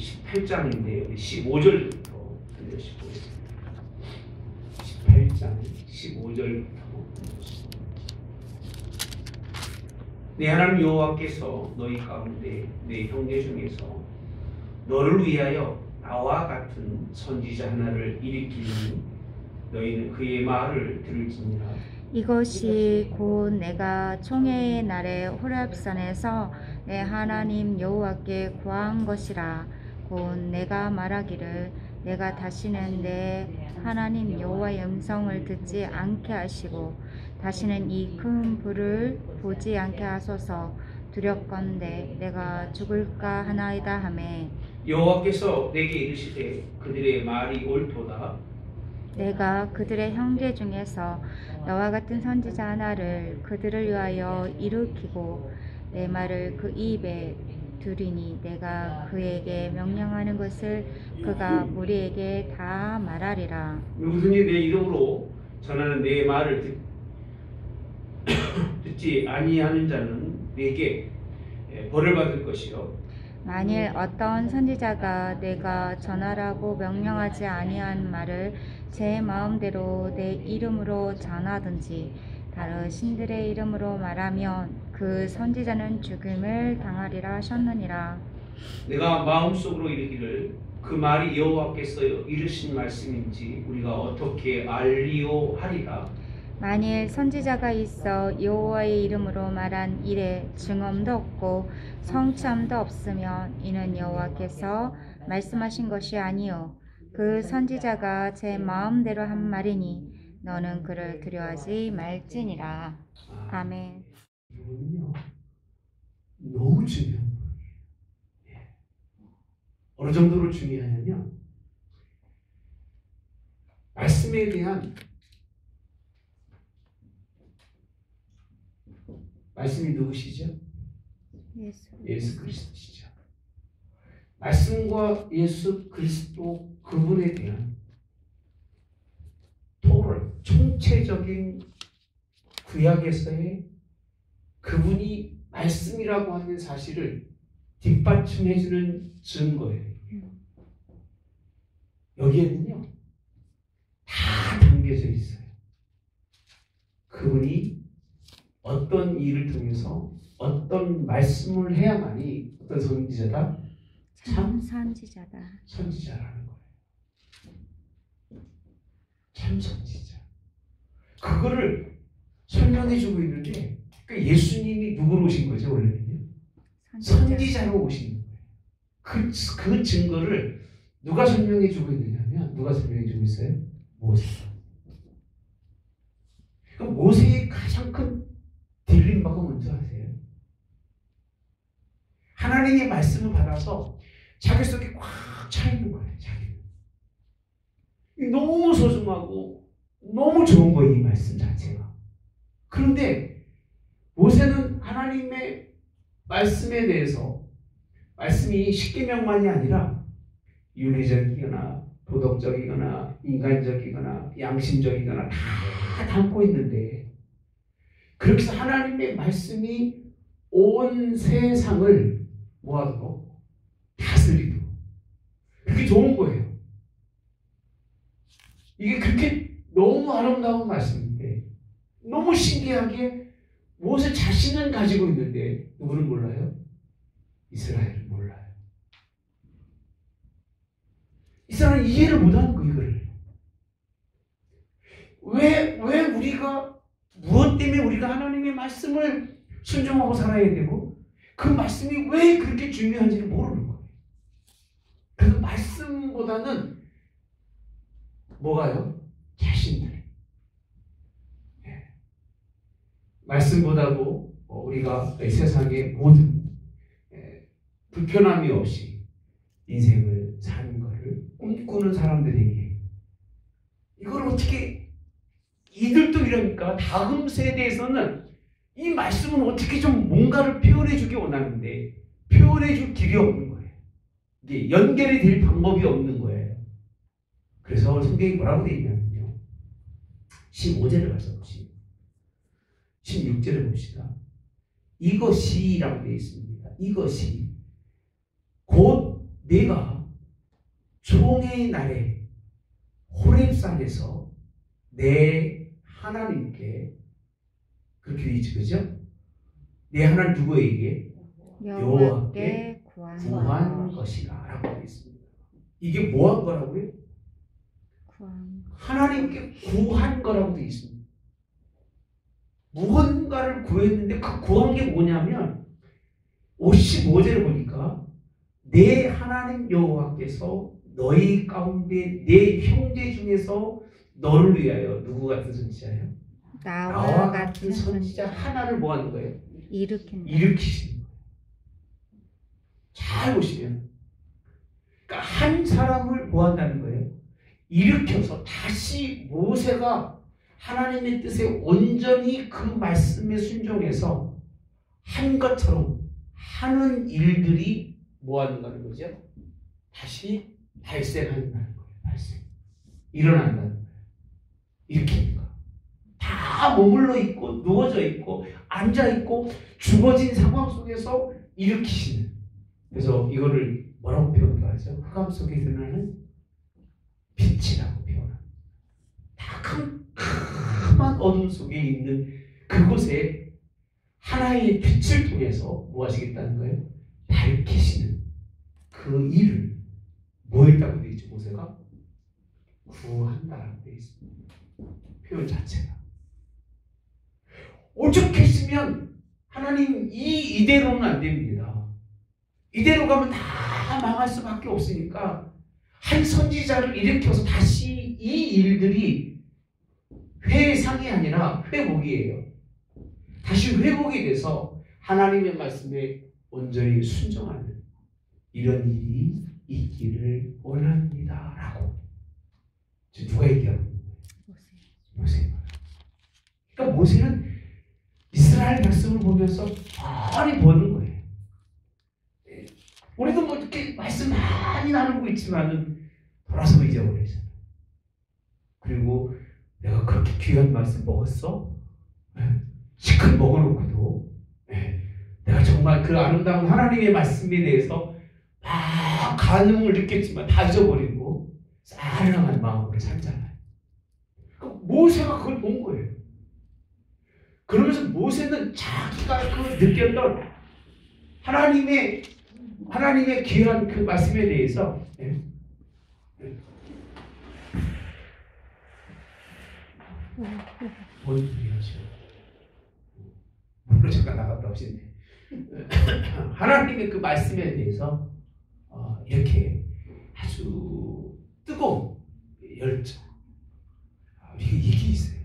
18장인데 15절부터 보겠습니다. 18장 15절부터 내 하나님 여호와께서 너희 가운데 내 형제 중에서 너를 위하여 나와 같은 선지자 하나를 일으키니 너희는 그의 말을 들을지니라. 이것이 곧 내가 총회의 날에 호렙산에서 내 하나님 여호와께 구한 것이라. 곧 내가 말하기를 내가 다시는 내 하나님 여호와의 음성을 듣지 않게 하시고 다시는 이 큰 불을 보지 않게 하소서. 두렵건대 내가 죽을까 하나이다 하매 여호와께서 내게 이르시되 그들의 말이 옳도다. 내가 그들의 형제 중에서 너와 같은 선지자 하나를 그들을 위하여 일으키고 내 말을 그 입에 두리니 내가 그에게 명령하는 것을 그가 무리에게 다 말하리라. 누구든지 내 이름으로 전하는 내 말을 듣지 아니하는 자는 내게 벌을 받을 것이요 만일 어떤 선지자가 내가 전하라고 명령하지 아니한 말을 제 마음대로 내 이름으로 전하든지 다른 신들의 이름으로 말하면 그 선지자는 죽임을 당하리라 하셨느니라. 내가 마음속으로 이르기를 그 말이 여호와께서 이르신 말씀인지 우리가 어떻게 알리오 하리라. 만일 선지자가 있어 여호와의 이름으로 말한 일에 증언도 없고 성참도 없으면 이는 여호와께서 말씀하신 것이 아니요 그 선지자가 제 마음대로 한 말이니 너는 그를 두려워하지 말지니라. 아멘. 이거는요 너무 중요한 거예요. 어느 정도로 중요하냐면 말씀에 대한 말씀이 누구시죠? 예수 그리스도시죠. 말씀과 예수 그리스도 그분에 대한 토럴 총체적인 구약에서의 그분이 말씀이라고 하는 사실을 뒷받침해주는 증거예요. 여기에는요 다 담겨져 있어요. 그분이 어떤 일을 통해서 어떤 말씀을 해야만이 어떤 선지자다? 참 선지자다. 선지자라는 거예요. 참 선지자. 그거를 설명해주고 있는데 그러니까 예수님이 누구로 오신 거죠? 원래는요? 선지자로 오신 거예요. 그 증거를 누가 설명해주고 있느냐면 누가 설명해주고 있어요? 모세가. 그러니까 모세의 가장 큰 딜림바가 뭔지 아세요? 하나님의 말씀을 받아서 자기 속에 꽉 차 있는 거예요. 자기는 너무 소중하고 너무 좋은 거예요. 이 말씀 자체가. 그런데 모세는 하나님의 말씀에 대해서 말씀이 십계명만이 아니라 윤리적이거나 도덕적이거나 인간적이거나 양심적이거나 다 담고 있는데 그렇게 해서 하나님의 말씀이 온 세상을 모아두고 다스리고 그게 좋은 거예요. 이게 그렇게 너무 아름다운 말씀인데 너무 신기하게 모세 자신은 가지고 있는데 누구는 몰라요? 이스라엘은 몰라요. 이스라엘은 이해를 못하는 거 이거를. 왜 우리가 무엇 때문에 우리가 하나님의 말씀을 순종하고 살아야 되고 그 말씀이 왜 그렇게 중요한지를 모르는 거예요. 그래서 말씀보다는 뭐가요? 자신들. 말씀보다도 우리가 이 세상의 모든 불편함이 없이 인생을 사는 것을 꿈꾸는 사람들에게 이걸 어떻게 이들도 이러니까 다음 세대에서는 이 말씀은 어떻게 좀 뭔가를 표현해 주기 원하는데 표현해 줄 길이 없는 거예요. 이게 연결이 될 방법이 없는 거예요. 그래서 성경이 뭐라고 되어 있냐면요. 15절을 가서 보시면 16절을 봅시다. 이것이라고 되어 있습니다. 이것이 곧 내가 총회의 날에 호렙산에서 내 하나님께 그렇게 되어 있지, 그죠? 내 하나님 누구에게? 여호와께 구한 것이라 라고 되어 있습니다. 이게 뭐 한 거라고요? 하나님께 구한 거라고 되어 있습니다. 무언가를 구했는데 그 구한 게 뭐냐면 55절을 보니까 내 하나님 여호와께서 너희 가운데 내 형제 중에서 너를 위하여 누구 같은 선지자예요? 나와 같은 선지자 하나를 뭐 하는 거예요? 일으키시는 거예요. 잘 보시면 그러니까 한 사람을 뭐 한다는 거예요? 일으켜서 다시 모세가 하나님의 뜻에 온전히 그 말씀에 순종해서 한 것처럼 하는 일들이 뭐 하는가는 거죠? 다시 발생한다는 거예요. 일어난다는 거예요. 일으키는 거. 다 머물러 있고 누워져 있고 앉아 있고 죽어진 상황 속에서 일으키시는. 그래서 이거를 뭐라고 표현하죠? 흑암 속에 드러나는 빛이라고 표현합니다. 다 캄캄한 어둠 속에 있는 그곳에 하나의 빛을 통해서 뭐 하시겠다는 거예요? 밝히시는 그 일을 뭐 했다고 되어 있죠? 모세가? 구한다라고 되어 있습니다. 표현 자체가. 오죽했으면 하나님 이대로는 안 됩니다. 이대로 가면 다 망할 수밖에 없으니까 한 선지자를 일으켜서 다시 이 일들이 회상이 아니라 회복이에요. 다시 회복이 돼서 하나님의 말씀에 온전히 순종하는 이런 일이 있기를 원합니다. 라고 누가 얘기하는 거예요? 모세가. 그러니까 모세는 이스라엘 백성을 보면서 뻔히 보는 거예요. 우리도 뭐 이렇게 말씀 많이 나누고 있지만은 돌아서 잊어버리잖아요. 그리고 내가 그렇게 귀한 말씀 먹었어? 시컷 먹어놓고도 내가 정말 그 아름다운 하나님의 말씀에 대해서 막 간음을 느꼈지만 다 잊어버리고 싸늘한 마음으로 살잖아요. 모세가 그걸 본 거예요. 그러면서 모세는 자기가 그 느꼈던 하나님의 귀한 그 말씀에 대해서 뭔 소리야죠? 물론 잠깐 나갔다 오시네. 하나님의 그 말씀에 대해서 이렇게 아주 뜨거운 열정 이게 있어요.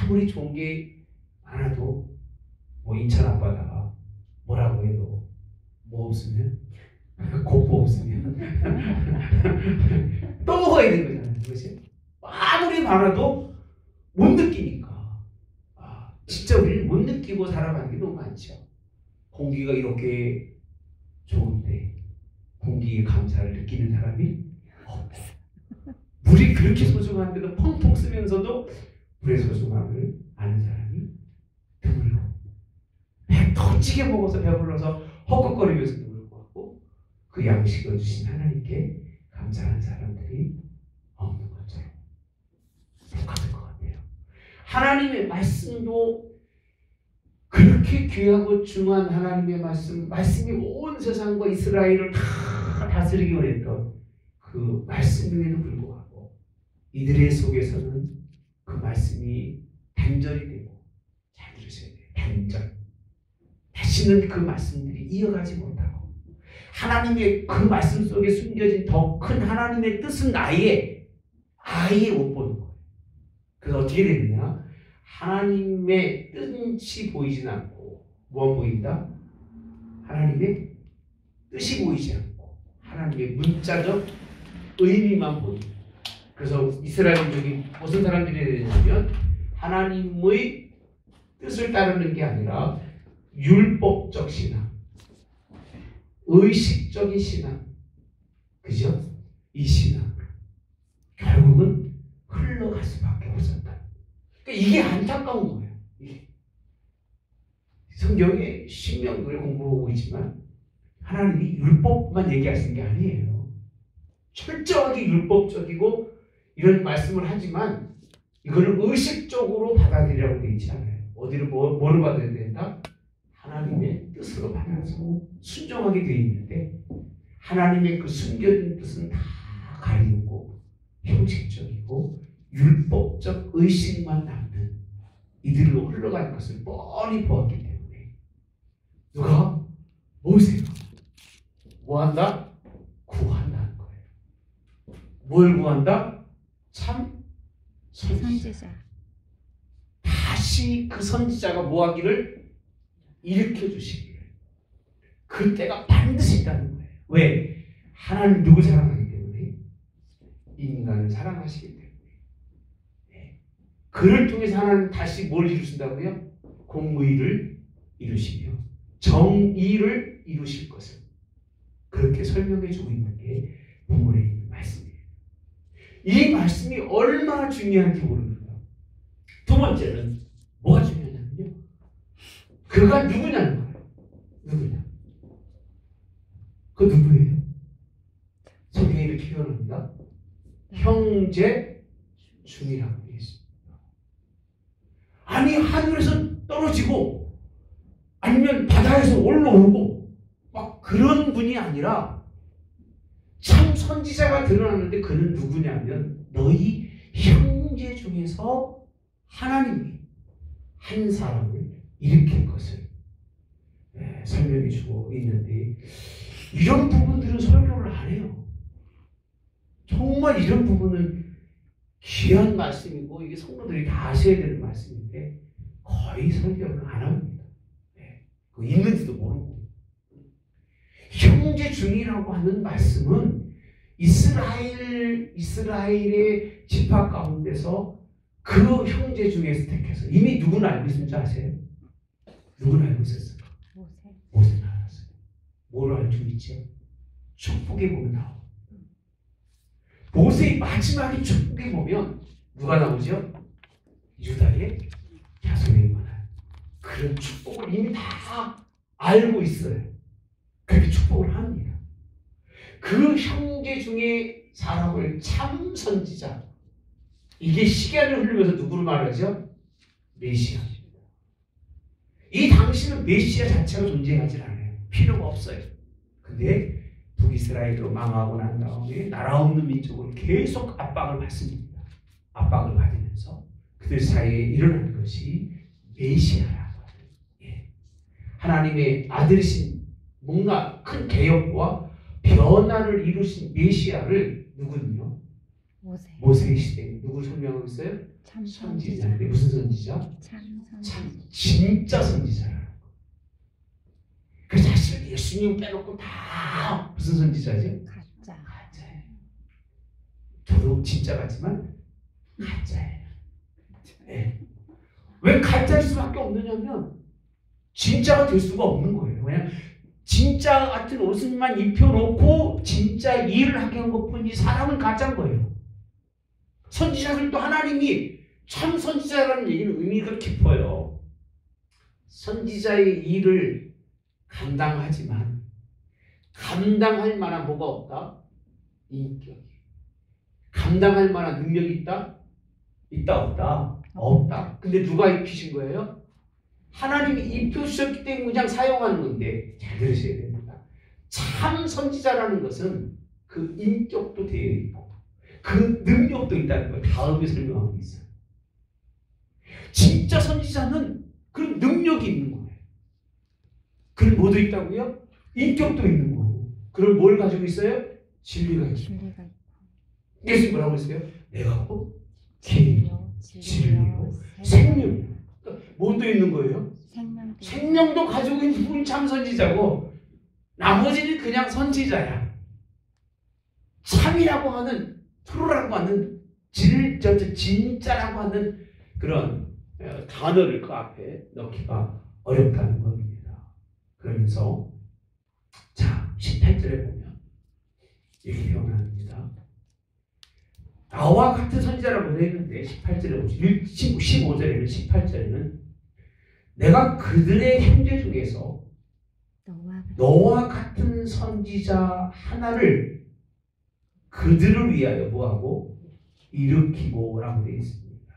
아무리 좋은 게 많아도 뭐 인천 앞바다가 뭐라고 해도 뭐 없으면 고포 없으면 또 먹어야 되는 거잖아요. 그것이 아무리 많아도 못 느끼니까 진짜 우리는 못 느끼고 살아가는 게 너무 많죠. 공기가 이렇게 좋은데 공기의 감사를 느끼는 사람이 없다. 물이 그렇게 소중한데도 펑펑 쓰면서도 물의 소중함을 아는 사람이 드물고 배 터지게 먹어서 배불러서 헛헛거리면서도 불구하고 그 양식을 주신 하나님께 감사하는 사람들이 없는 것처럼 똑같은 것 같아요. 하나님의 말씀도 그렇게 귀하고 중요한 하나님의 말씀이 온 세상과 이스라엘을 다 다스리기로 했던 그 말씀임에도 불구하고 이들의 속에서는 그 말씀이 단절이 되고, 잘 들으셔야 돼요. 단절. 다시는 그 말씀들이 이어가지 못하고 하나님의 그 말씀 속에 숨겨진 더 큰 하나님의 뜻은 아예 못 보는 거예요. 그래서 어떻게 되느냐? 하나님의 뜻이 보이진 않고 무엇 보인다? 하나님의 뜻이 보이지 않고 하나님의 문자적 의미만 보인다. 그래서 이스라엘족이 무슨 사람들이 되냐면 하나님의 뜻을 따르는 게 아니라 율법적 신앙, 의식적인 신앙, 그죠? 이 신앙 결국은 흘러갈 수밖에 없었다. 그러니까 이게 안타까운 거예요. 이게. 성경에 신명기를 공부하고 있지만 하나님이 율법만 얘기하시는 게 아니에요. 철저하게 율법적이고 이런 말씀을 하지만 이거를 의식적으로 받아들이라고 되어 있지 않아요. 어디를 뭐를 받아야 된다? 하나님의 뜻으로 받아서 순종하게 되어 있는데 하나님의 그 숨겨진 뜻은 다 가리고 형식적이고 율법적 의식만 남는 이들로 흘러가는 것을 뻔히 보았기 때문에 누가? 모세가 뭐한다? 구한다는 거예요. 뭘 구한다? 참 선지자. 다시 그 선지자가 뭐하기를 일으켜주시기를. 그때가 반드시 있다는 거예요. 왜? 하나님 누구 사랑하기 때문에? 인간을 사랑하시기 때문에. 네. 그를 통해서 하나님 다시 뭘 이루신다고요? 공의를 이루시며 정의를 이루실 것을 그렇게 설명해 주고 있는 게 본문에 있는 말씀이에요. 이 말씀이 얼마나 중요한지 모릅니다. 두 번째는 뭐가 중요하냐면요. 그가 누구냐는 거예요. 누구냐? 그 누구예요? 성경에 이렇게 표현합니다. 형제 중이라고 되어 있습니다. 아니 하늘에서 떨어지고 아니면 바다에서 올라오고 막 그런 분이 아니라 참 선지자가 드러났는데 그는 누구냐면 너희 형제 중에서 하나님이 한 사람을 일으킨 것을 설명해 주고 있는데 이런 부분들은 설교를 안 해요. 정말 이런 부분은 귀한 말씀이고 이게 성도들이 다 아셔야 되는 말씀인데 거의 설교를 안 합니다. 그거 있는지도 모르고. 형제 중이라고 하는 말씀은 이스라엘의 지파 가운데서 그 형제 중에서 택해서 이미 누구는 알고 있는 줄 아세요? 누구는 알고 있었어요? 모세는 알았어요. 뭐를 알고 있죠? 축복에 보면 나오고. 모세의 마지막에 축복에 보면 누가 나오죠? 유다의 자손에 관한 그런 축복을 이미 다 알고 있어요. 그렇게 축복을 합니다. 그 형제 중에 사람을 참 선지자, 이게 시간을 흘리면서 누구를 말하죠? 메시아입니다. 이 당시는 메시아 자체가 존재하지 않아요. 필요가 없어요. 근데 북이스라엘로 망하고 난 다음에 나라 없는 민족을 계속 압박을 받습니다. 압박을 받으면서 그들 사이에 일어난 것이 메시아라고 하는 하나님의 아들이신 뭔가 큰 개혁과 변화를 이루신 메시아를 누구는요? 모세 시대에 누구 설명하고 있어요? 참 선지자인데 무슨 선지자? 참 진짜 선지자라는 거. 그 사실 예수님 빼놓고 다 무슨 선지자지? 가짜예요. 저도 진짜 같지만 가짜예요. 네. 왜 가짜일 수밖에 없느냐면 진짜가 될 수가 없는 거예요. 왜냐하면 진짜 같은 옷만 입혀놓고 진짜 일을 하게 한 것뿐이지 사람은 가짜인 거예요. 선지자들도 하나님이 참 선지자라는 얘기는 의미가 깊어요. 선지자의 일을 감당하지만 감당할 만한 뭐가 없다? 인격이. 감당할 만한 능력이 있다? 있다 없다? 없다. 근데 누가 입히신 거예요? 하나님이 입혀주셨기 때문에 그냥 사용하는 건데 잘 들으셔야 됩니다. 참 선지자라는 것은 그 인격도 되어 있고 그 능력도 있다는 걸 다음에 설명하고 있어요. 진짜 선지자는 그런 능력이 있는 거예요. 그런 뭐도 있다고요? 인격도 있는 거고. 그럼 뭘 가지고 있어요? 진리가 있고. 예수님 뭐라고 했어요? 내가 곧 길이요, 진리요, 생명이요. 그러니까 뭐도 있는 거예요? 생명도 가지고 있는 분이 참 선지자고 나머지는 그냥 선지자야. 참이라고 하는 프로라고 하는 진짜라고 하는 그런 단어를 그 앞에 넣기가 어렵다는 겁니다. 그러면서 자 18절에 보면 이렇게 표현합니다. 나와 같은 선지자라고 되어 있는데 18절에 15절에는 18절에는 내가 그들의 형제 중에서 너와 같은 선지자 하나를 그들을 위하여 뭐하고 일으키고 라고 되어 있습니다.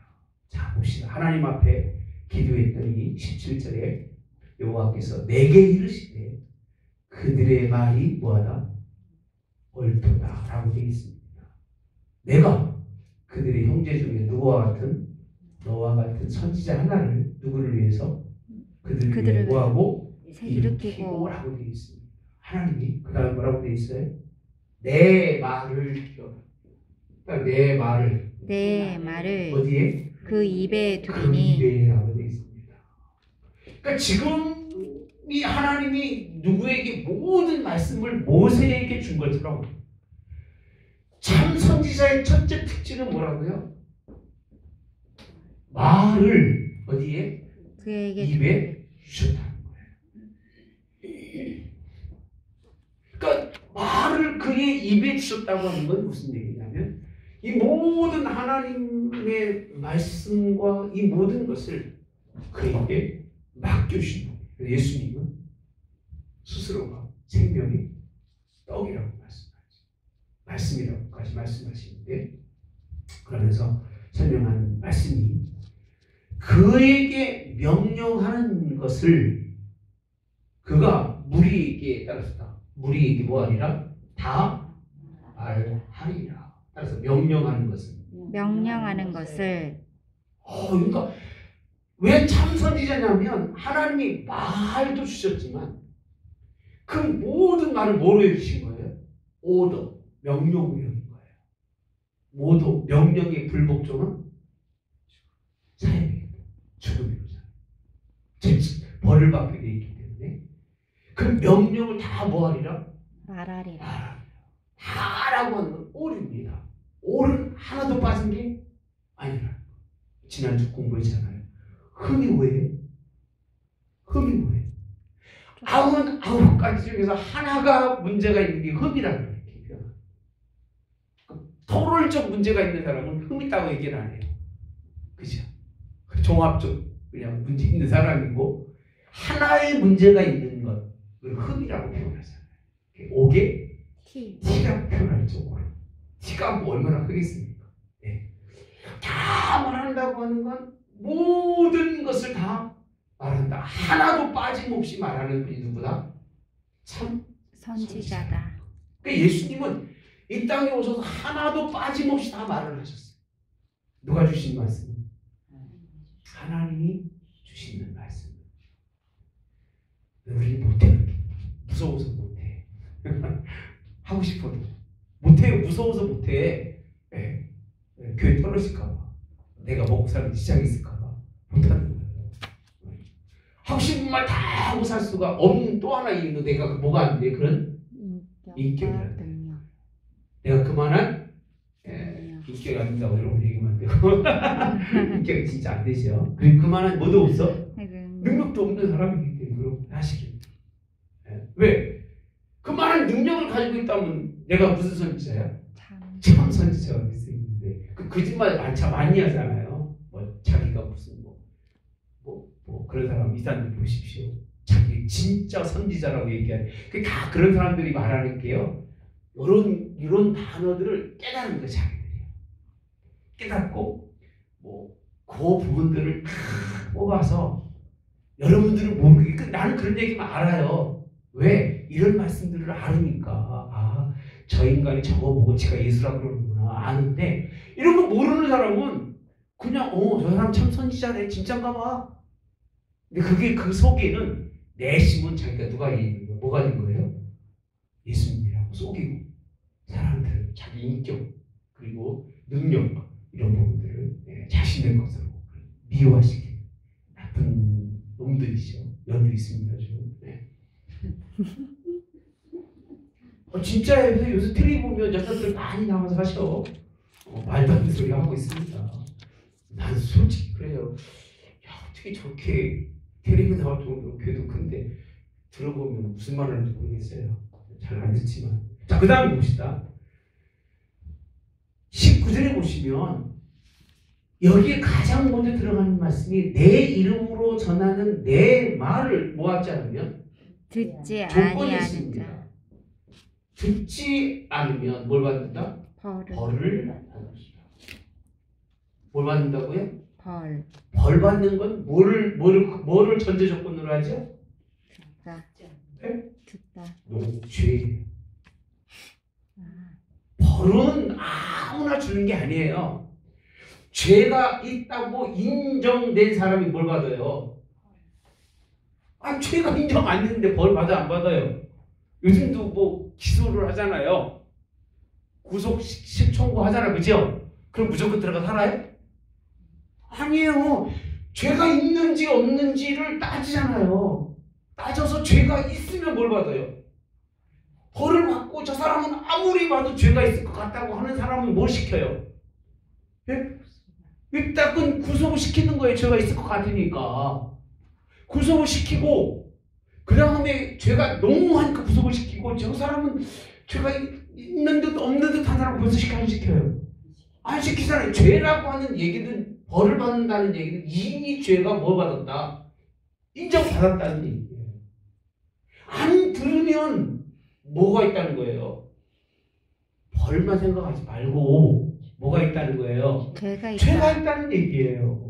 자 봅시다. 하나님 앞에 기도했더니 17절에 여호와께서 내게 이르시되 그들의 말이 뭐하다? 옳도다 라고 되어 있습니다. 내가 그들의 형제 중에 누구와 같은 너와 같은 선지자 하나를 누구를 위해서 그들을 위해 뭐하고 일으키고 라고 되어 있습니다. 하나님이 그 다음에 뭐라고 되어 있어요? 내 말을 그러니까 내 말을 어디에? 그 입에 그 두리니 입에 라고 되어 있습니다. 그러니까 지금 이 하나님이 누구에게 모든 말씀을 모세에게 준 것처럼 참 선지자의 첫째 특징은 뭐라고요? 말을 어디에? 그에게 입에 주셨다는 거예요. 그러니까 말을 그의 입에 주셨다고 하는 건 무슨 얘기냐면 이 모든 하나님의 말씀과 이 모든 것을 그에게 맡겨주신 거예요. 예수님은 스스로가 생명의 떡이라고 말씀이라고까지 말씀하시는데 그러면서 설명하는 말씀이 그에게 명령하는 것을 그가 무리에게 따라서 무리에게 뭐하리라? 다 말하리라. 따라서 명령하는 것을 그러니까 왜 참 선지자냐면 하나님이 말도 주셨지만 그 모든 말을 뭐로 해주신 거예요? 오더, 명령으로 해준 거예요. 모두 명령의 불복종은 사형이에요. 죽음이잖아요. 벌을 받게 되어 있기 때문에 그 명령을 다 뭐하리라? 말하리라. 다라고 하는 건 옳입니다. 옳은 하나도 빠진 게 아니라 지난주 공부했잖아요. 흠이 뭐예요? 아홉 가지 중에서 하나가 문제가 있는 게 흠이라는 거예요. 토론적 문제가 있는 사람은 흠 있다고 얘기는 안 해요. 그죠? 종합적 그냥 문제 있는 사람이고 하나의 문제가 있는 것 그걸 흠이라고 표현하잖아요. 옥에 티가 표현할 쪽으로 티가 뭐 얼마나 크겠습니까? 네. 다 말한다고 하는 건 모든 것을 다 말한다. 하나도 빠짐없이 말하는 분이 누구다? 참 선지자다. 그러니까 예수님은 이 땅에 오셔서 하나도 빠짐없이 다 말을 하셨어요. 누가 주신 말씀? 하나님이 주시는 말씀. 우리는 못해. 무서워서 못해. 하고 싶어도 못해요. 무서워서 못해. 네. 교회 떨어질까봐 내가 먹고 사는 지장이 있을까봐 못하는 거예요. 하고 싶은 말 다 하고 살 수가 없는 또 하나 있는 내가 뭐가 안 돼? 그런 인격이라. 내가 그만한 인격이 안 된다고 여러분 얘기하면 안 되고 인격이 진짜 안 되죠. 그리고 그만한 뭐도 없어? 능력도 없는 사람이기 때문에 그렇게 하시길. 왜? 그만한 능력을 가지고 있다면 내가 무슨 선지자야? 참 선지자가 될 수 있는데 그 거짓말 많이 하잖아요. 뭐 자기가 무슨 뭐 그런 사람 이 사람들 보십시오. 자기 진짜 선지자라고 얘기하는 그 다 그런 사람들이 말하는 게요. 이런 단어들을 깨달은 거 자기들이에요. 깨닫고 그 부분들을 다 뽑아서 여러분들은 모르게 나는 그런 얘기만 알아요. 왜? 이런 말씀들을 알으니까 저 인간이 저거 보고 지가 예수라고 그러는구나 아는데 이런 거 모르는 사람은 그냥 저 사람 참 선지자네 진짠가 봐. 근데 그게 그 속에는 내심은 자기가 누가 있는 거예요? 뭐가 된 거예요? 예수님이라고 속이고 사람들 자기 인격 그리고 능력 이런 부분들을 자신의 것으로 미워하시게 나쁜 놈들이죠. 연도 있습니다. 지금. 네. 진짜예요. 요새 텔레비 보면 여자들 많이 나와서 하셔. 말도 안 되는 소리 하고 있습니다. 난 솔직히 그래요. 야 어떻게 저렇게 텔레비 나올 정도로 귀도 큰데 들어보면 무슨 말을 하는지 모르겠어요. 잘 안 듣지만. 자, 그 다음에 봅시다. 19절에 보시면 여기에 가장 먼저 들어가는 말씀이 내 이름으로 전하는 내 말을 뭐하지 않으면 듣지 조건이 아니하는 있습니다. 자. 듣지 않으면 뭘 받는다? 벌을. 벌을 받는다. 뭘 받는다고요? 벌. 벌 받는 건 뭐를 전제 조건으로 하죠? 듣다. 네? 듣다. 죄. 벌은 아무나 주는 게 아니에요. 죄가 있다고 인정된 사람이 뭘 받아요? 죄가 인정 안 되는데 벌 받아 안 받아요? 요즘도 뭐 기소를 하잖아요. 구속 청구 하잖아요. 그죠? 그럼 무조건 들어가 살아요? 아니에요. 죄가 있는지 없는지를 따지잖아요. 따져서 죄가 있으면 뭘 받아요? 벌을 받고 저 사람은 아무리 봐도 죄가 있을 것 같다고 하는 사람은 뭘 시켜요? 예? 일단은 구속을 시키는 거예요. 죄가 있을 것 같으니까. 구속을 시키고 그 다음에 죄가 너무하니까 구속을 시키고 저 사람은 죄가 있는 듯 없는 듯 한 사람 구속시켜 안 시켜요? 안 시키잖아요. 죄라고 하는 얘기는 벌을 받는다는 얘기는 이미 죄가 뭘 받았다? 인정받았다는 얘기예요. 안 들으면 뭐가 있다는 거예요? 벌만 생각하지 말고 뭐가 있다는 거예요? 죄가 있다는 얘기예요.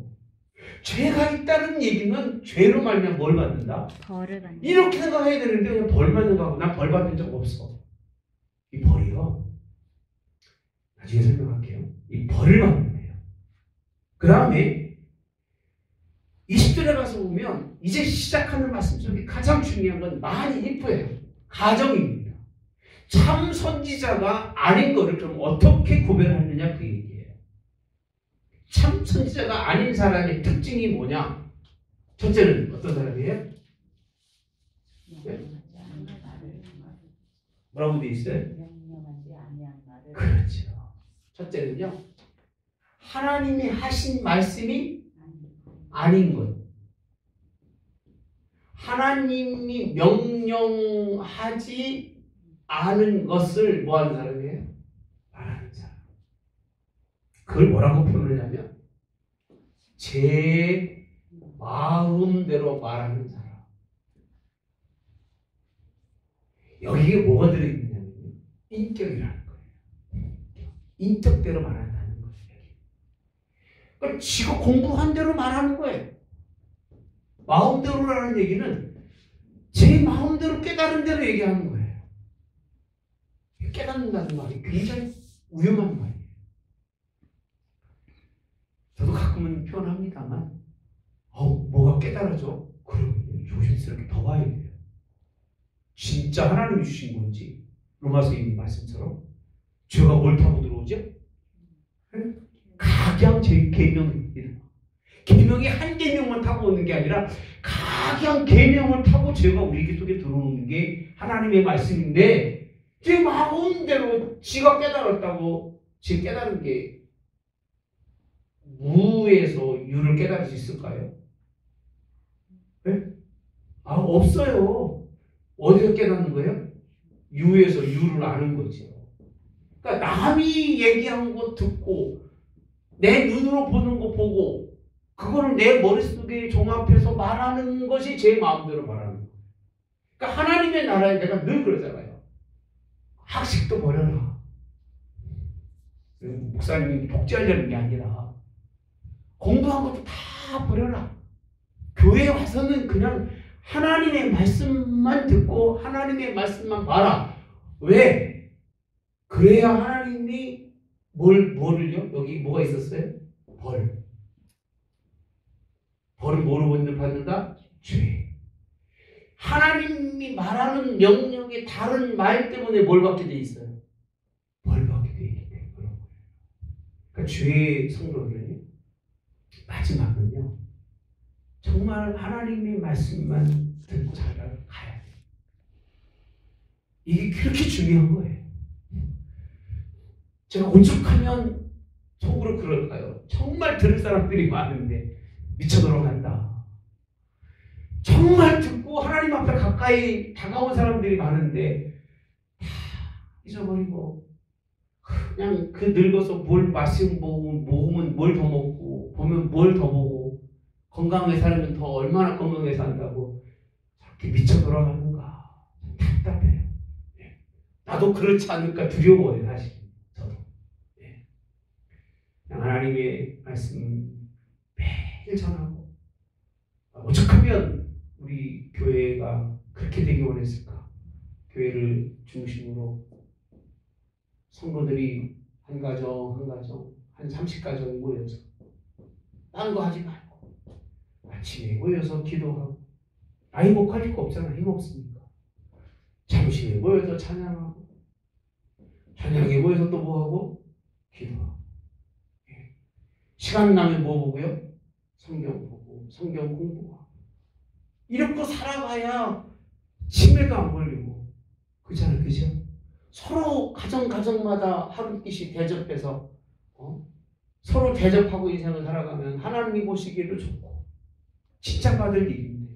죄가 있다는 얘기는 죄로 말미암아 뭘 받는다? 벌을 받는다. 이렇게 생각해야 되는데 그냥 벌만 생각하고 난 벌 받은 적 없어. 이 벌이요. 나중에 설명할게요. 이 벌을 받는 거예요. 그 다음에 20절에 가서 보면 이제 시작하는 말씀 속에 가장 중요한 건 많이 이쁘예요. 가정입니다. 참 선지자가 아닌 거를 그럼 어떻게 구별하느냐 그 얘기예요. 참 선지자가 아닌 사람의 특징이 뭐냐? 첫째는 어떤 사람이에요? 네? 뭐라고 돼 있어요? 그렇죠. 첫째는요. 하나님이 하신 말씀이 아닌 것. 하나님이 명령하지 않은 것을 뭐 하는 사람이에요? 말하는 사람. 그걸 뭐라고 표현하냐면 제 마음대로 말하는 사람. 여기에 뭐가 들어있느냐면 인격이라는 거예요. 인격대로 말한다는 거예요. 그러니까 지가 공부한 대로 말하는 거예요. 마음대로라는 얘기는 제 마음대로 깨달은 대로 얘기하는 거예요. 깨닫는다는 말이 굉장히 위험한 말이에요. 저도 가끔은 표현합니다만 뭐가 깨달아져? 그러면 조심스럽게 더 봐야 돼요. 진짜 하나님이 주신 건지 로마서에 있는 말씀처럼 죄가 뭘 타고 들어오죠? 각양 제 계명입니다. 계명이 한 계명만 타고 오는 게 아니라 각양 계명을 타고 죄가 우리 속에 들어오는 게 하나님의 말씀인데 제 마음대로 지가 깨달았다고 제 깨달은 게 무에서 유를 깨달을 수 있을까요? 네? 없어요. 어디서 깨닫는 거예요? 유에서 유를 아는 거죠. 그러니까 남이 얘기한 거 듣고 내 눈으로 보는 거 보고 그거를 내 머릿속에 종합해서 말하는 것이 제 마음대로 말하는 거예요. 그러니까 하나님의 나라에 내가 늘 그러잖아요. 학식도 버려라. 목사님이 복제하려는 게 아니라 공부한 것도 다 버려라. 교회에 와서는 그냥 하나님의 말씀만 듣고 하나님의 말씀만 봐라. 왜? 그래야 하나님이 뭐를요? 여기 뭐가 있었어요? 벌. 벌은 뭐로 받는다? 죄. 하나님이 말하는 명령의 다른 말 때문에 뭘 받게 돼 있어요? 벌 받게 돼 있기 때문에 그런 거예요. 그러니까 죄의 성도들은요. 마지막은요. 정말 하나님의 말씀만 듣고 살아가야 돼요. 이게 그렇게 중요한 거예요. 제가 오죽하면 속으로 그럴까요? 정말 들을 사람들이 많은데 미쳐 돌아간다. 정말 듣고 하나님 앞에 가까이 다가온 사람들이 많은데 다 잊어버리고 그냥 그 늙어서 뭘 마시면 먹으면 뭘 더 먹고 보면 뭘 더 보고 건강하게 살면 더 얼마나 건강하게 산다고 저렇게 미쳐 돌아가는가. 나도 그렇지 않을까 두려워요, 사실. 저도. 예. 하나님의 말씀 매일 전하고, 오죽하면 우리 교회가 그렇게 되기 원했을까? 교회를 중심으로 성도들이 한 가정, 한 30가정이 모여서 딴 거 하지 말고 아침에 모여서 기도하고, 나이 못 가질 거 없잖아. 힘없으니까. 잠시 모여서 찬양하고, 찬양에 모여서 또 뭐하고? 기도하고. 시간 나면 뭐 보고요? 성경 보고, 성경 공부하고. 이렇게 살아가야 치매도 안 걸리고. 그렇잖아요, 그죠? 서로 가정마다 하루씩 대접해서 서로 대접하고 인생을 살아가면 하나님이 보시기에도 좋고 칭찬받을 일인데,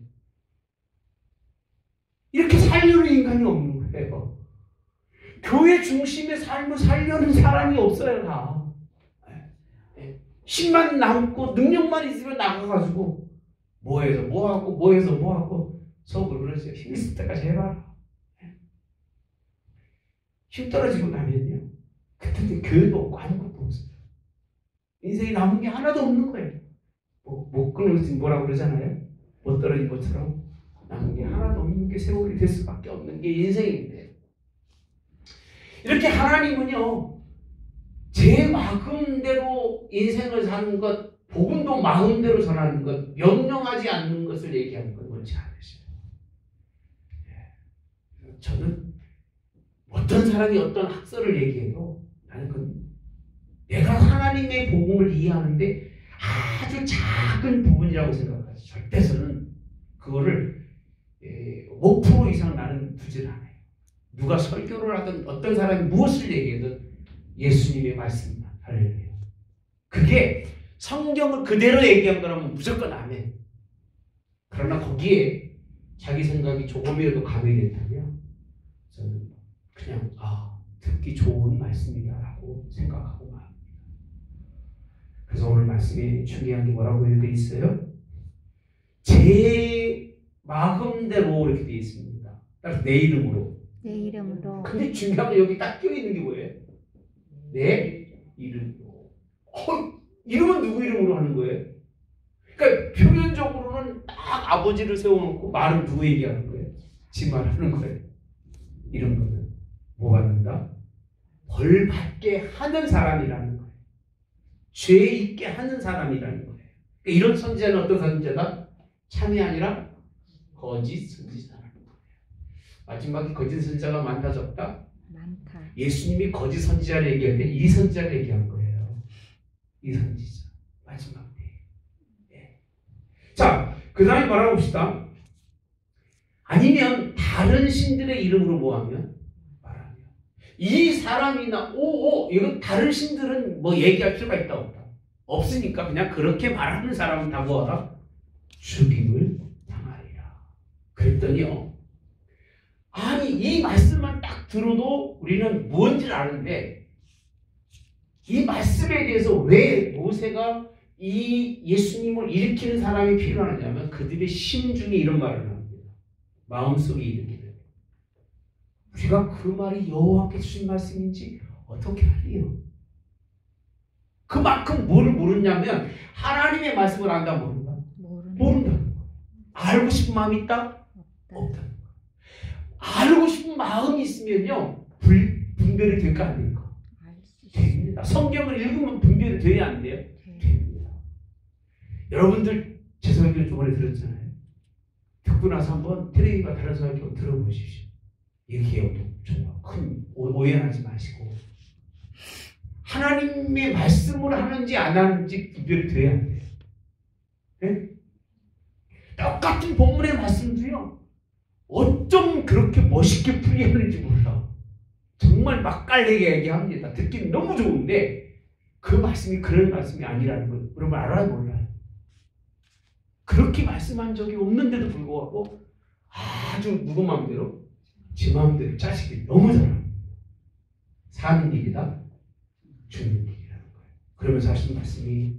이렇게 살려는 인간이 없는 거예요. 교회 중심의 삶을 살려는 사람이 없어요, 다. 힘만 남고 능력만 있으면 나가가지고 뭐해서 뭐하고 속으로 그러죠. 힘 있을 때까지 해봐라. 힘 떨어지고 나면요, 그때 교회도 없고 아무것도 없어요. 인생에 남은 게 하나도 없는 거예요. 못 끊어진 뭐라고 그러잖아요. 못 떨어진 것처럼 남은 게 하나도 없는 게 세월이 될 수밖에 없는 게 인생인데, 이렇게 하나님은요, 제 마음대로 인생을 사는 것, 복음도 마음대로 전하는 것, 명령하지 않는 것을 얘기하는 건 원치 않으셔요. 저는 어떤 사람이 어떤 학설을 얘기해도 나는 내가 하나님의 복음을 이해하는데 아주 작은 부분이라고 생각해요. 절대 저는 그거를 5% 이상 나는 두질 않아요. 누가 설교를 하든 어떤 사람이 무엇을 얘기하든 예수님의 말씀만. 할렐루야. 그게 성경을 그대로 얘기한 거라면 무조건 아멘. 그러나 거기에 자기 생각이 조금이라도 가미된다면 저는 그냥 듣기 좋은 말씀이다라고 생각하고 맙니다. 그래서 오늘 말씀이 중요한 게 뭐라고 되어 있어요? 제 마음대로 이렇게 되어 있습니다. 따라서 내 이름으로. 내 이름으로. 근데 중요한 건 여기 딱 끼어 있는 게 뭐예요? 내 이름으로. 이름은 누구 이름으로 하는 거예요? 그러니까 표면적으로는 딱 아버지를 세워놓고 말은 누구 얘기하는 거예요? 지 말하는 거예요. 이런 거는 뭐 받는다? 벌 받게 하는 사람이라는 거예요. 죄 있게 하는 사람이라는 거예요. 그러니까 이런 선지자는 어떤 선지자다? 참이 아니라 거짓 선지자라는 거예요. 마지막에 거짓 선지자가 많다 적다? 많다. 예수님이 거짓 선지자를 얘기할 때 이 선지자를 얘기한 거예요. 이 선지자. 마지막 때. 네. 자, 그 다음에 말하고 봅시다. 아니면 다른 신들의 이름으로 뭐하면? 말하면. 이 사람이나 이건 다른 신들은 뭐 얘기할 필요가 있다 없다? 없으니까 그냥 그렇게 말하는 사람은 다 뭐하라? 죽임을 당하리라. 그랬더니요, 아니 이 말씀만 딱 들어도 우리는 뭔지를 아는데 이 말씀에 대해서 왜 모세가 이 예수님을 일으키는 사람이 필요하냐면 그들의 심중에 이런 말을 합니다. 마음속에 일으키는. 우리가 그 말이 여호와께 주신 말씀인지 어떻게 알리요? 그만큼 뭐를 모르냐면 하나님의 말씀을 안다 모른다? 모른다는 거예요. 알고 싶은 마음이 있다? 없다는 거예요. 알고 싶은 마음이 있으면요 분별이 될까 안 될까? 됩니다. 성경을 읽으면 분별이 돼야 안 돼요? 됩니다. 여러분들 제 설교를 저번에 들었잖아요. 듣고 나서 한번 테레비가 다른 설교 들어보십시오. 이렇게 정말 큰 오해하지 마시고 하나님의 말씀을 하는지 안 하는지 분별이 돼야 안 돼요. 네? 똑같은 본문의 말씀도요 어쩜 그렇게 멋있게 풀이하는지 몰라. 정말 맛깔나게 얘기합니다. 듣기는 너무 좋은데 그 말씀이 그런 말씀이 아니라는 걸 여러분 알아요 몰라요? 그렇게 말씀한 적이 없는데도 불구하고 아주 누구 마음대로? 지 마음대로 자식이 너무 잘합니다. 사는 일이다 죽는 일이라는 거예요. 그러면서 하신 말씀이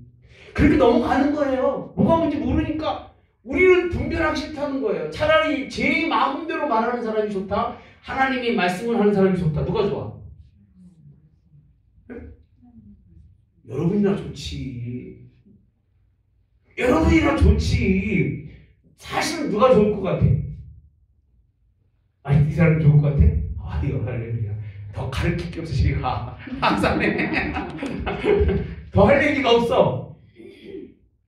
그렇게 넘어가는 거예요. 뭐가 뭔지 모르니까 우리는 분별하기 싫다는 거예요. 차라리 제 마음대로 말하는 사람이 좋다. 하나님이 말씀을 하는 사람이 좋다. 누가 좋아? 네? 여러분이나 좋지. 여러분이나 좋지. 사실은 누가 좋을 것 같아? 아니, 이 사람 좋을 것 같아? 아니요, 할렐루야. 더 가르칠 게 없어, 집에 가. 항상 해. 더 할 얘기가 없어.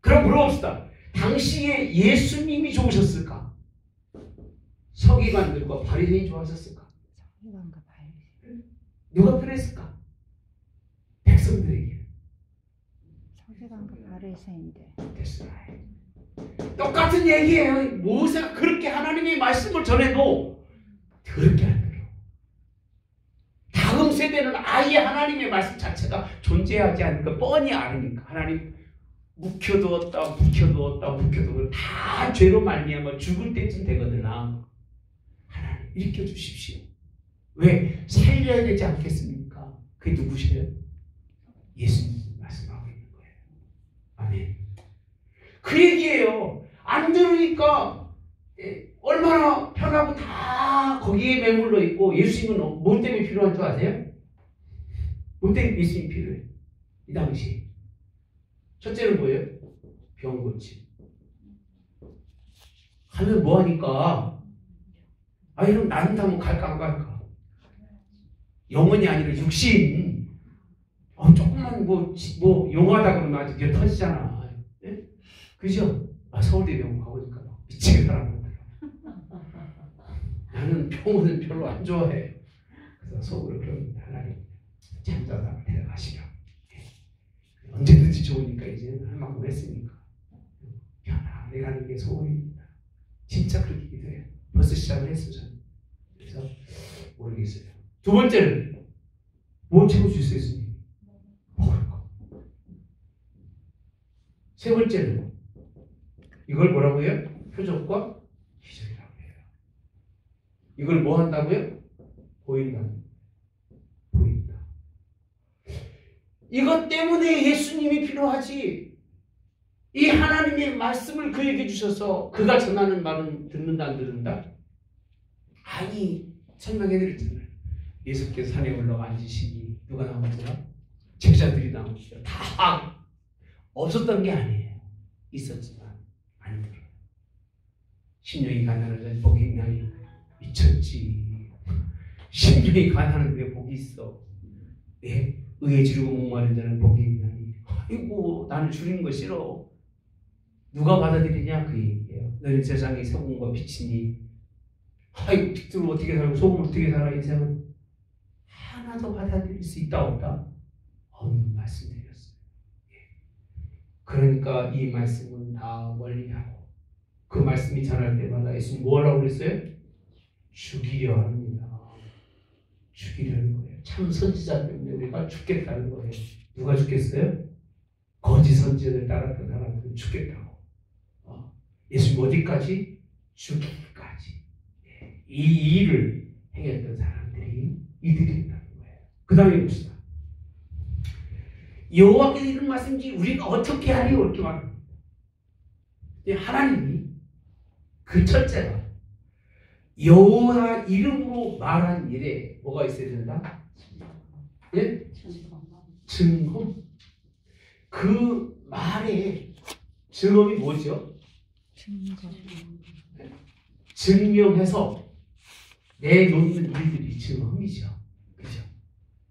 그럼 물어봅시다. 당시에 예수님이 좋으셨을까? 서기관들과 바리새인이 좋아하셨을까? 서기관과 바리새인. 누가 편했을까? 백성들에게. 서기관과 바리새인들. 됐어요. 똑같은 얘기예요. 모세가 그렇게 하나님의 말씀을 전해도 더럽게 안 들어. 다음 세대는 아예 하나님의 말씀 자체가 존재하지 않으니까 뻔히 아니까 하나님 묵혀두었다 다 죄로 말미암아 죽을 때쯤 되거든요. 하나님 일으켜 주십시오. 왜? 살려야 되지 않겠습니까? 그게 누구세요? 예수님 말씀하고 있는 거예요. 아멘. 그 얘기예요. 안 들으니까 얼마나 편하고 다 거기에 매물러 있고. 예수님은 뭐 때문에 필요한 줄 아세요? 뭐 때문에 예수님이 필요해? 이 당시 첫째는 뭐예요? 병 고침. 하면 뭐하니까? 아, 이러면 나는다면 갈까 안 갈까? 영혼이 아니라 육신. 조금만 뭐 용하다 그러면 아주 이게 터지잖아. 네? 그죠? 서울대 병원 가보니까 미치게 사람들. 나는 병원은 별로 안 좋아해. 그래서 속으로 그럽니다. 하나님 잠자다가 데려가시려. 언제든지 좋으니까 이제는 할 만큼 했으니까 편안하게 가는 게 소원입니다. 진짜 그렇게 기도해요. 벌써 시작을 했어요. 저는. 그래서 모르겠어요. 두 번째는 뭐 채워주세요, 예수님? 먹을 거. 세 번째는 이걸 뭐라고 해요? 표적과 기적이라고 해요. 이걸 뭐 한다고요? 보인다. 보인다. 이것 때문에 예수님이 필요하지. 이 하나님의 말씀을 그에게 주셔서 그가 전하는 말은 듣는다 안 듣는다? 아니, 설명해드렸잖아요. 예수께서 산에 올라가 앉으시니 누가 나오더라? 제자들이 나오시더라. 다 없었던 게 아니에요. 있었지만 안 들어요. 심령이 가난한 자는 복이 있나니 미쳤지. 심령이 가난한데 복이 있어. 예? 의에 지르고 목마른 자는 복이 있나니. 아이고, 나는 줄이는 거 싫어. 누가 받아들이냐 그 얘기예요. 너는 세상에 소금과 빛이니. 아이고, 빛으로 어떻게 살고 소금을 어떻게 살아. 인생은 하나도 받아들일 수 있다 없다? 없는 말씀드렸어요. 그러니까 이 말씀은 다 멀리하고 그 말씀이 전할 때마다 예수님 뭐라고 그랬어요? 죽이려 합니다. 죽이려는 거예요. 참 선지자 때문에 우리가 죽겠다는 거예요. 누가 죽겠어요? 거짓 선지자들 따랐던 사람들은 죽겠다고. 예수님 어디까지? 죽기까지. 이 일을 행했던 사람들이 이들이라는 거예요. 그 다음에 봅시다. 여호와께서 이런 말씀인지 우리가 어떻게 하리요? 이렇게 말합니다. 하나님이 그 첫째가 여호와 이름으로 말한 일에 뭐가 있어야 된다? 예? 증거. 그 말의 증언이 뭐죠? 증명해서 내놓는 일들이 증언이죠. 그죠?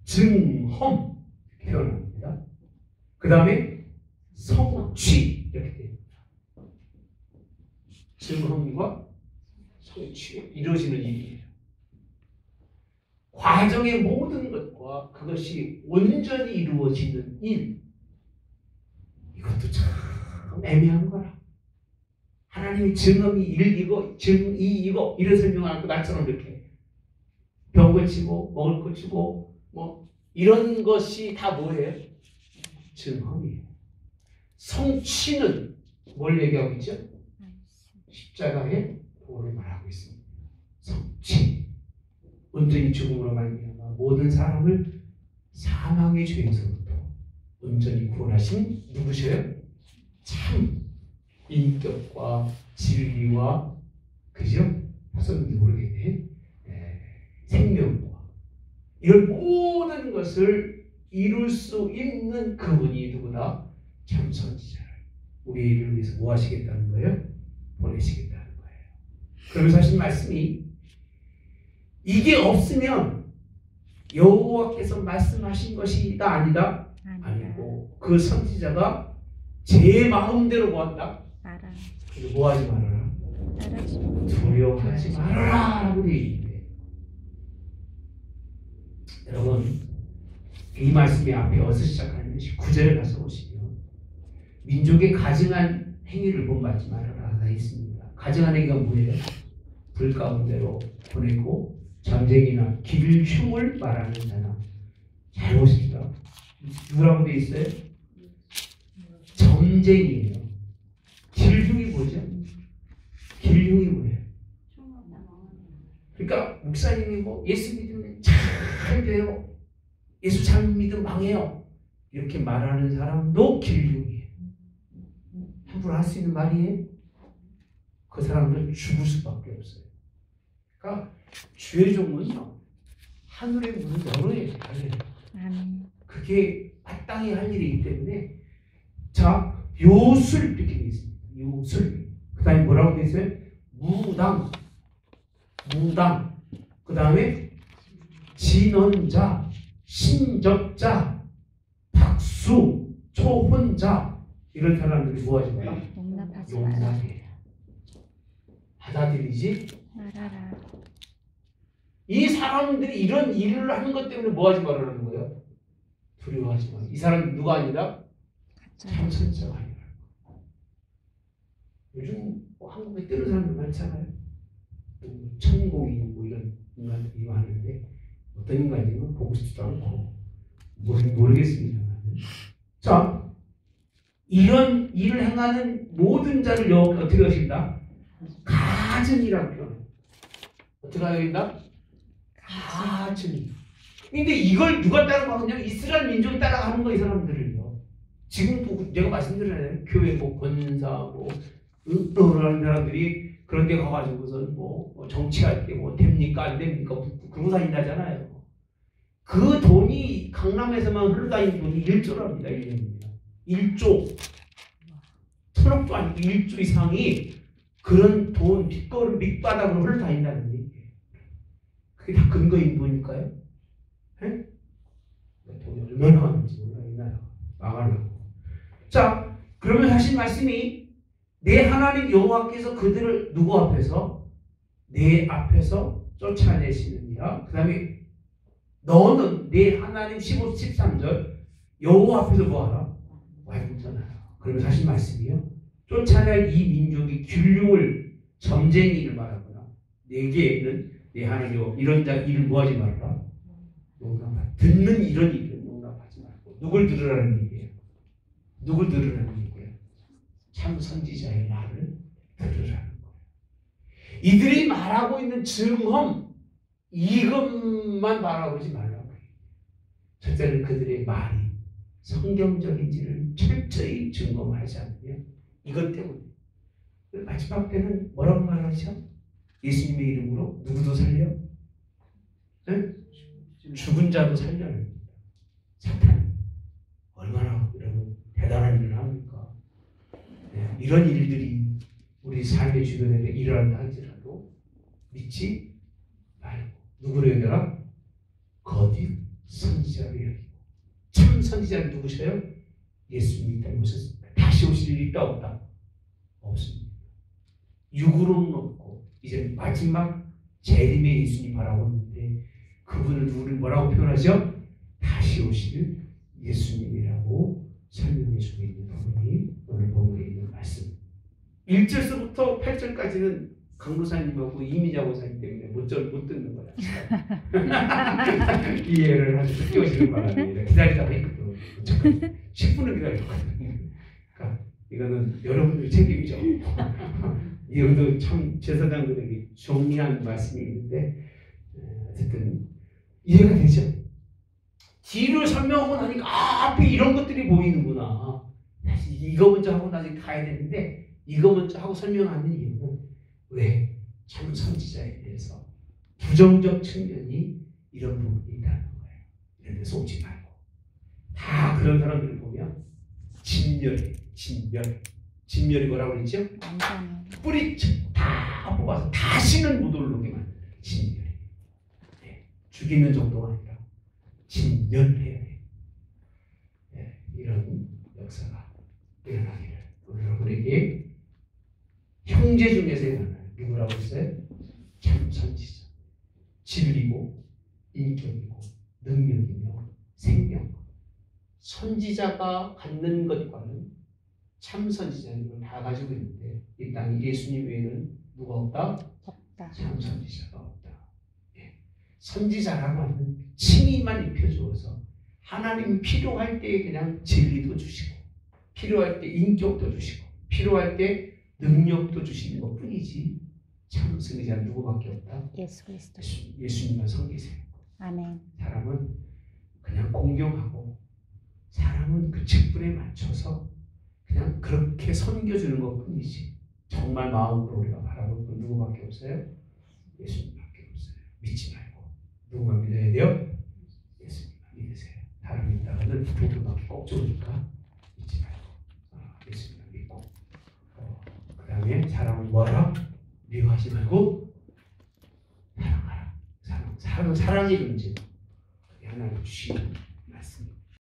증험 표현합니다. 그 다음에 성취 이렇게 됩니다. 증험과 성취 이루어지는 일이에요. 과정의 모든 것과 그것이 온전히 이루어지는 일. 이것도 참 애매한 거라. 하나님이 증언이 일이고 증이이고 이런 설명하고 나처럼 이렇게 병 고치고 먹을 거 주고 뭐 이런 것이 다 뭐예요? 증언이에요. 성취는 뭘 얘기하고 있죠? 십자가의 도를 말하고 있습니다. 성취. 온전히 죽음으로 말미암아 모든 사람을 사망의 죄에서부터 온전히 구원하신 누구셔요? 참 인격과 진리와 그죠? 하셨는지 모르겠네. 생명과 이런 모든 것을 이룰 수 있는 그분이 누구다? 참 선지자를 우리를 위해서 뭐 하시겠다는 거예요? 보내시겠다는 거예요. 그러면서 하신 말씀이 이게 없으면 여호와께서 말씀하신 것이다 아니다? 아니고 그 선지자가 제 마음대로 뭐한다? 그래서 뭐하지 말아라? 두려워하지 말아라 우리. 여러분 이 말씀이 앞에 어디서 시작하냐면 19절에 가서 보시면 민족의 가증한 행위를 본받지 말아라가 있습니다. 가증한 행위가 뭐예요? 불 가운데로 보내고 전쟁이나 길흉을 말하는 자나. 잘 보십시다. 누구라고 되어 있어요? 전쟁이에요. 길흉이 뭐죠? 길흉이 뭐예요? 그러니까 목사님이 뭐 예수 믿으면 잘 돼요. 예수 잘못 믿으면 망해요. 이렇게 말하는 사람도 길흉이에요. 함부로 할 수 있는 말이에요? 그 사람은 죽을 수밖에 없어요. 그러니까 주의 종은요 하늘의 문을 열어야 돼요. 그게 마땅히 할 일이기 때문에 자 요술 이렇게 되어 있습니다. 요술 그 다음에 뭐라고 되어 있어요? 무당 그 다음에 진언자 신적자 박수 초혼자 이런 사람들이 뭐하지 마라? 용납이에요. 받아들이지 말아라. 이 사람들이 이런 일을 하는 것 때문에 뭐하지 말라는 거예요? 두려워하지 마. 이 사람 누가 아니라 참 선지자가 아니라. 요즘 뭐 한국에 뜨는 사람들 많잖아요. 천공인 뭐 이런 인간들이 많은데 어떤 인간이면 보고 싶지도 않고 모르겠습니다. 자 이런 일을 행하는 모든 자를 어떻게 하신다? 가증이라고 표현해요. 어떻게 하야 된다? 가증. 근데 이걸 누가 따라가느냐? 이스라엘 민족이 따라가는 거 이 사람들을요. 지금 제가 말씀드렸잖아요. 교회 뭐 권사 뭐 그런 사람들이 그런 데 가가지고선 뭐 정치할 때 뭐 됩니까 안 됩니까 그러고 다닌다잖아요. 그 돈이 강남에서만 흘러다니는 돈이 1조랍니다. 1년입니다. 1조. 1,000억도 아니고 1조 이상이 그런 돈 밑바닥으로 흘러다닌다는 얘기예요. 그게 다 근거인 돈일까요? 네? 돈이 얼마나 많은지 몰라요. 이 나라가 망하려고. 자 그러면 하신 말씀이 내 하나님 여호와께서 그들을 누구 앞에서? 내 앞에서 쫓아내시느니라. 그 다음에 너는 내 하나님 15, 13절 여호와 앞에서 뭐하라? 완전하라. 그러면서 하신 말씀이요. 쫓아낼 이 민족이 균흉을 점쟁이를 말하거나 내게는 내 하나님 여호와 이런 자 일을 뭐하지 말라? 용납하라. 듣는 이런 일을 용납하지 말고. 누굴 들으라는 얘기예요? 누굴 들으라는 얘기예요? 참 선지자의 말을 들으라는 거예요. 이들이 말하고 있는 증험 이것만 바라보지 말라고 해요. 첫째는 그들의 말이 성경적인지를 철저히 증거하지 않으면 이것 때문에 마지막 때는 뭐라고 말하죠? 예수님의 이름으로 누구도 살려? 네? 죽은 자도 살려냅니다. 사탄 얼마나 여러분 대단한 일을 합니까? 네, 이런 일들이 우리 삶의 주변에 일어난다 할지라도 믿지 말고 누구를 여겨라? 거짓 선지자를 여기고 참 선지자는 누구셔요? 예수님이 딱 오셨습니다. 다시 오실 일이 있다 없다? 없습니다. 육으로는 없고 이제 마지막 재림의 예수님 바라고 있는데 그분을 누구를 뭐라고 표현하죠? 다시 오실 예수님이라고 설명해 주고 있는 부분이 오늘 본문에 있는 말씀. 1절서부터 8절까지는 강도사님하고 이미자 고사님 때문에 못 듣는 거야. 이해를 아주 늦게 오시는 바람에 기다리다가 했거든. 10분을 기다렸거든요. 그러니까 이거는 여러분들 책임이죠. 이것도 참 제사장들에게 정리한 말씀이 있는데 어쨌든 이해가 되죠. 뒤를 설명하고 나니까 앞에 이런 것들이 보이는구나. 다시 이거 먼저 하고 나중에 가야 되는데 이거 먼저 하고 설명하는 이유는 왜? 참 선지자에 대해서 부정적 측면이 이런 부분이 있다는 거예요. 이런 데 속지 말고. 다 그런 사람들을 보면 진멸이 진멸이 뭐라고 그랬죠? 완전히. 뿌리 다 뽑아서 다시는 못 오르게만 진멸이. 네. 죽이는 정도가 아니라 진멸해야 해요. 네. 이런 역사가 일어나기를 오늘 여러분에게 형제 중에서 일어나는 누구라고 했어요? 참 선지자. 진리고 인격이고 능력이며 생명. 선지자가 갖는 것과는 참 선지자는 걸 다 가지고 있는데 이 땅에 예수님 외에는 누가 없다? 없다. 참 선지자가 없다. 예. 선지자라고 하는 칭의만 입혀주어서 하나님 필요할 때 그냥 진리도 주시고 필요할 때 인격도 주시고 필요할 때 능력도 주시는 것 뿐이지 참 선지자는 누구밖에 없다? 예수 그리스도. 예수님만 섬기세요. 아멘. 사람은 그냥 공경하고 사람은 그 직분에 맞춰서 그냥 그렇게 섬겨주는 것 뿐이지 정말 마음으로 우리가 바라볼 건 누구밖에 없어요? 예수님밖에 없어요. 믿지 말고 누구만 믿어야 돼요? 예수님만 믿으세요. 다른 믿다가는 누구만 꼭 줘줄까? 믿지 말고 예수님만 믿고 그 다음에 사람은 뭐라? 미워하지 말고 사랑하라. 사랑이 존재. 그게 하나님 주시는 말씀이에요.